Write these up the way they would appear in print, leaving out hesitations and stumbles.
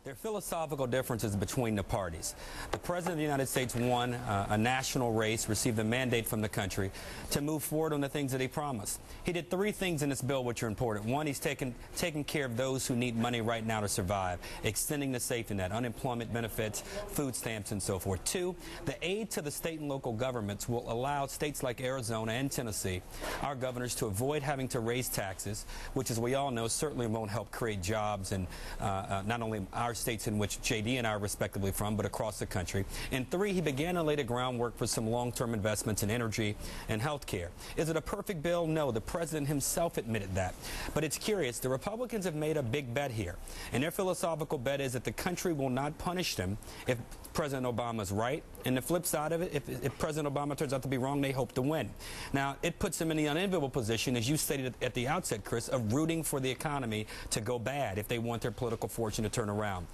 There are philosophical differences between the parties. The President of the United States won a national race, received a mandate from the country to move forward on the things that he promised. He did three things in this bill which are important. One, he's taking care of those who need money right now to survive, extending the safety net, unemployment benefits, food stamps, and so forth. Two, the aid to the state and local governments will allow states like Arizona and Tennessee, our governors, to avoid having to raise taxes, which, as we all know, certainly won't help create jobs in not only our states in which J.D. and I are respectively from, but across the country. And three, he began to lay the groundwork for some long-term investments in energy and health care. Is it a perfect bill? No. The President himself admitted that. But it's curious. The Republicans have made a big bet here. And their philosophical bet is that the country will not punish them if President Obama is right. And the flip side of it, if President Obama turns out to be wrong, they hope to win. Now, it puts them in the unenviable position, as you stated at the outset, Chris, of rooting for the economy to go bad if they want their political fortune to turn around.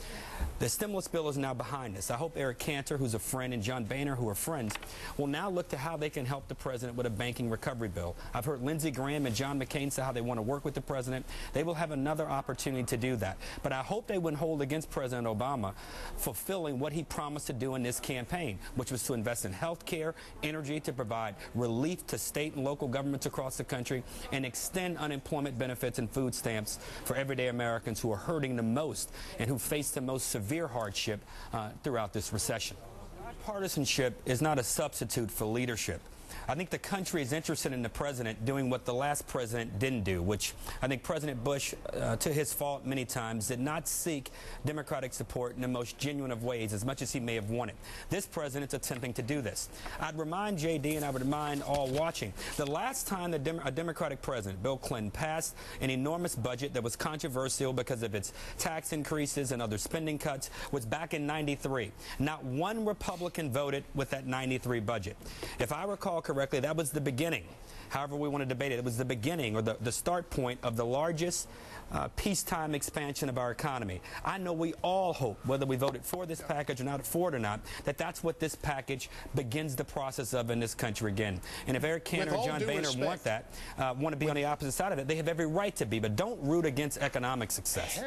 The stimulus bill is now behind us. I hope Eric Cantor, who's a friend, and John Boehner, who are friends, will now look to how they can help the President with a banking recovery bill. I've heard Lindsey Graham and John McCain say how they want to work with the President. They will have another opportunity to do that. But I hope they wouldn't hold against President Obama fulfilling what he promised to do in this campaign, which was to invest in health care, energy, to provide relief to state and local governments across the country, and extend unemployment benefits and food stamps for everyday Americans who are hurting the most and who face the most severe hardship throughout this recession. Partisanship is not a substitute for leadership. I think the country is interested in the President doing what the last president didn't do, which I think President Bush, to his fault many times, did not seek Democratic support in the most genuine of ways, as much as he may have wanted. This president's attempting to do this. I'd remind J.D. and I would remind all watching, the last time a Democratic president, Bill Clinton, passed an enormous budget that was controversial because of its tax increases and other spending cuts was back in '93. Not one Republican voted with that '93 budget. If I recall correctly, that was the beginning. However we want to debate it, it was the beginning or the start point of the largest peacetime expansion of our economy. I know we all hope, whether we voted for this package or not for it or not, that that's what this package begins the process of in this country again. And if Eric Cantor and John Boehner want that, want to be on the opposite side of it, they have every right to be, but don't root against economic success.